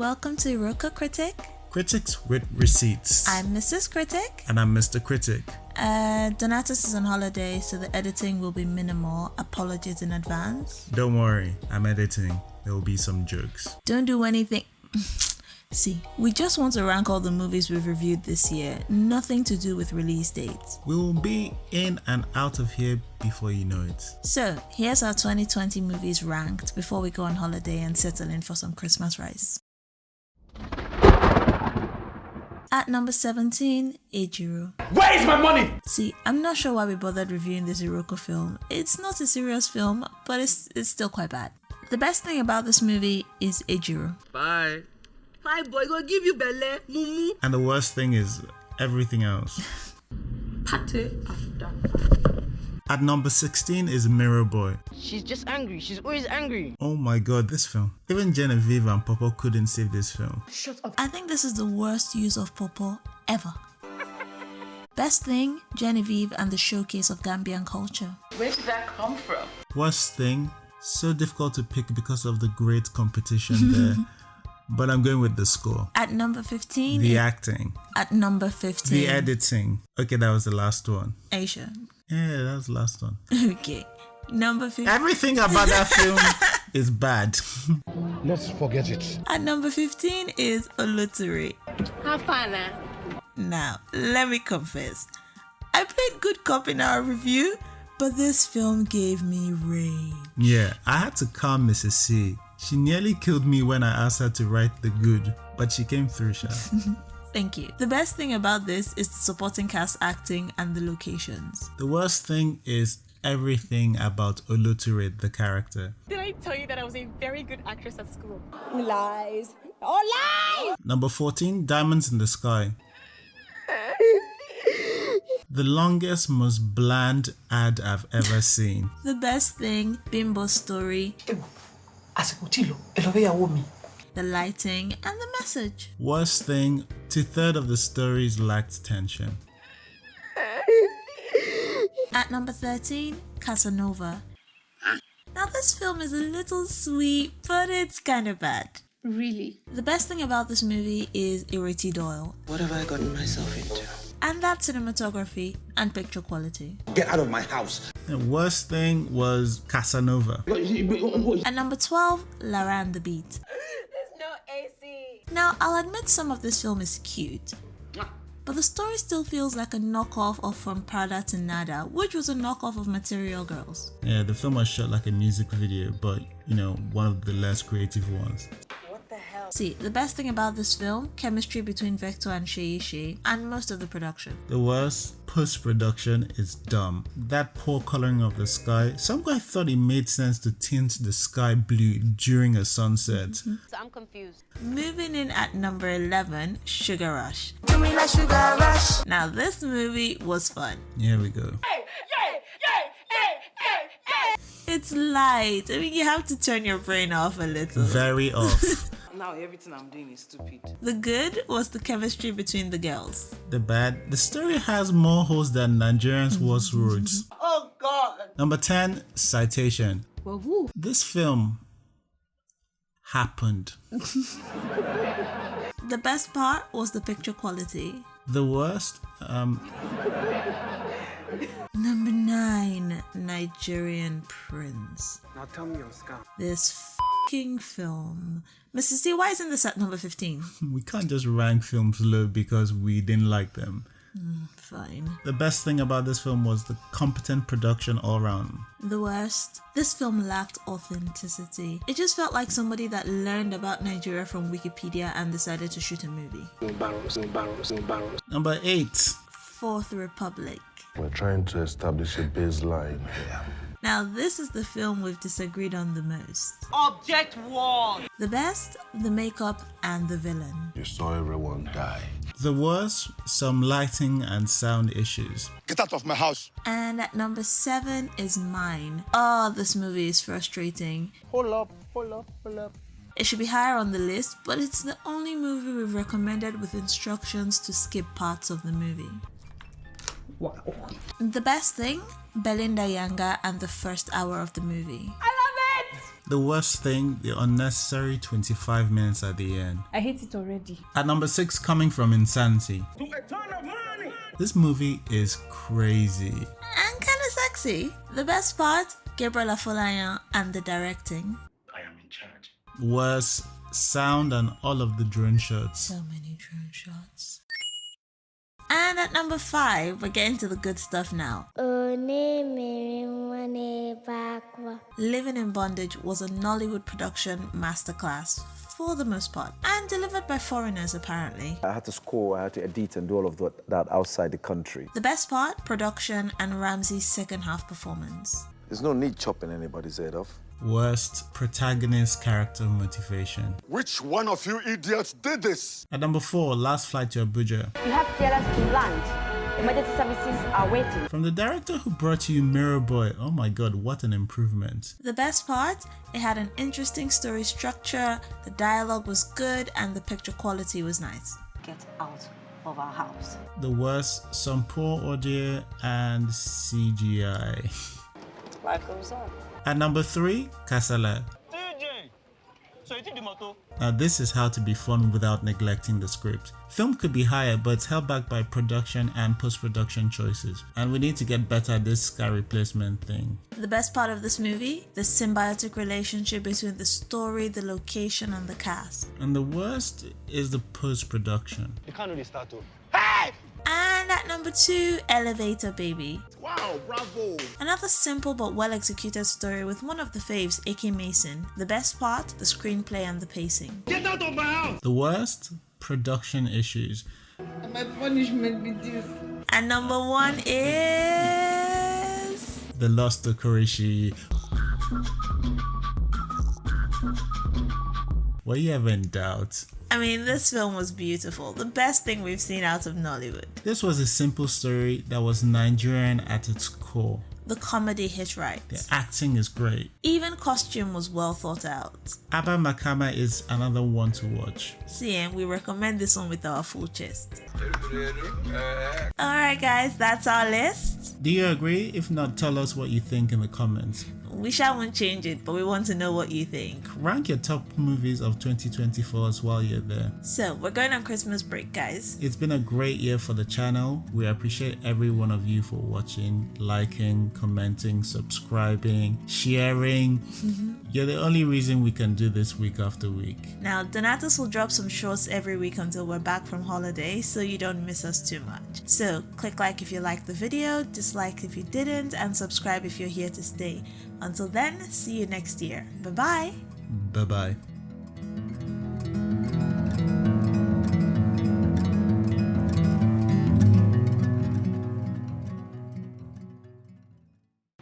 welcome to Roka Critic. Critics with receipts. I'm Mrs. Critic. And I'm Mr. Critic. Donatus is on holiday, so the editing will be minimal. Apologies in advance. Don't worry, I'm editing. There will be some jokes. Don't do anything. See, we just want to rank all the movies we've reviewed this year. Nothing to do with release dates. We will be in and out of here before you know it. So, here's our 2020 movies ranked before we go on holiday and settle in for some Christmas rice. At number 17, Ajiru. Where is my money? See, I'm not sure why we bothered reviewing this Iroko film. It's not a serious film, but it's still quite bad. The best thing about this movie is Ajiru. Bye. Hi boy, go give you belle, mumu. And the worst thing is everything else. Pate after. At number 16 is Mirror Boy. She's just angry. She's always angry. Oh my god, this film. Even Genevieve and Popo couldn't save this film. Shut up. I think this is the worst use of Popo ever. Best thing, Genevieve and the showcase of Gambian culture. Where did that come from? Worst thing, so difficult to pick because of the great competition there. But I'm going with the score. At number 15, The acting. At number 15, The editing. Okay, that was the last one. Aisha. Yeah, that was the last one. Okay. Number 15. Everything about that film is bad. Let's forget it. At number 15 is Oloture. Halfah. Now, let me confess. I played good cop in our review, but this film gave me rage. Yeah, I had to calm Mrs. C. She nearly killed me when I asked her to write the good, but she came through, Sha. Thank you. The best thing about this is the supporting cast acting and the locations. The worst thing is everything about Oloture, the character. Did I tell you that I was a very good actress at school? Lies. Oh, lies! Number 14, Diamonds in the Sky. The longest, most bland ad I've ever seen. The best thing, Bimbo's story, the lighting, and the message. Worst thing, 2/3 of the stories lacked tension. At number 13, Casanova. Now this film is a little sweet, but it's kind of bad. Really? The best thing about this movie is Ireti Doyle. What have I gotten myself into? And that cinematography and picture quality. Get out of my house. The worst thing was Casanova. At number 12, Laranda Beat. There's no AC. Now, I'll admit some of this film is cute, but the story still feels like a knockoff of From Prada to Nada, which was a knockoff of Material Girls. Yeah, the film was shot like a music video, but, one of the less creative ones. See, the best thing about this film, chemistry between Vector and Shei, and most of the production. The worst, post-production is dumb. That poor coloring of the sky, some guy thought it made sense to tint the sky blue during a sunset. So I'm confused. Moving in at number 11, Sugar Rush. Now this movie was fun. Here we go. It's light. I mean, you have to turn your brain off a little. Very off. Now everything I'm doing is stupid. The good was the chemistry between the girls. The bad, the story has more holes than Nigerians' worst roads. Oh God. Number 10, Citation. Well, woo. This film happened. The best part was the picture quality. The worst, Number 9, Nigerian Prince. Now tell me your scam. This f***ing film. Mrs. C, why isn't this at number 15? we can't just rank films low because we didn't like them. Fine. The best thing about this film was the competent production all around. The worst, this film lacked authenticity. It just felt like somebody that learned about Nigeria from Wikipedia and decided to shoot a movie. No barrels. Number 8, Fourth Republic. We're trying to establish a baseline here. Now this is the film we've disagreed on the most. Object one. The best, the makeup, and the villain. You saw everyone die. The worst, some lighting and sound issues. Get out of my house. And at number 7 is Mine. Oh, this movie is frustrating. Hold up. It should be higher on the list, but it's the only movie we've recommended with instructions to skip parts of the movie. Wow. The best thing, Belinda Yanga and the first hour of the movie. I love it! The worst thing, the unnecessary 25 minutes at the end. I hate it already. At number 6, coming from Insanity. This movie is crazy. And kind of sexy. The best part, Gabriel Afolayan and the directing. I am in charge. Worst, sound and all of the drone shots. So many drone shots. And at number 5, we're getting to the good stuff now. Living in Bondage was a Nollywood production masterclass for the most part, and delivered by foreigners apparently. I had to score, I had to edit and do all of that outside the country. The best part, production and Ramsey's second half performance. There's no need chopping anybody's head off. Worst, protagonist character motivation. Which one of you idiots did this? At number 4, Last Flight to Abuja. We have terrorists to land. Emergency services are waiting. From the director who brought you Mirror Boy. Oh my god, what an improvement. The best part, it had an interesting story structure, the dialogue was good, and the picture quality was nice. Get out of our house. The worst, some poor audio and CGI. Life goes on. At number 3, Casanova. Now this is how to be fun without neglecting the script. Film could be higher, but it's held back by production and post-production choices. And we need to get better at this sky replacement thing. The best part of this movie, the symbiotic relationship between the story, the location, and the cast. And the worst is the post-production. You can't really start to. And at number 2, Elevator Baby. Wow, bravo. Another simple but well executed story with one of the faves, A.K. Mason. The best part, the screenplay and the pacing. Get out of my house. The worst, production issues. My punishment be this. And number 1 is... The Lust of Korishi. Were you ever in doubt? I mean, this film was beautiful. The best thing we've seen out of Nollywood. This was a simple story that was Nigerian at its core. The comedy hit right. The acting is great. Even costume was well thought out. Abba Makama is another one to watch. See, we recommend this one with our full chest. Alright guys, that's our list. Do you agree? If not, tell us what you think in the comments. We won't change it, but we want to know what you think. Rank your top movies of 2024 as while you're there. So, we're going on Christmas break, guys. It's been a great year for the channel. We appreciate every one of you for watching, liking, commenting, subscribing, sharing. You're the only reason we can do this week after week. Now, Donatus will drop some shorts every week until we're back from holiday, so you don't miss us too much. So, click like if you liked the video, dislike if you didn't, and subscribe if you're here to stay. Until then, see you next year. Bye-bye. Bye-bye.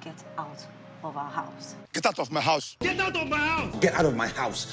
Get out of our house. Get out of my house. Get out of my house. Get out of my house.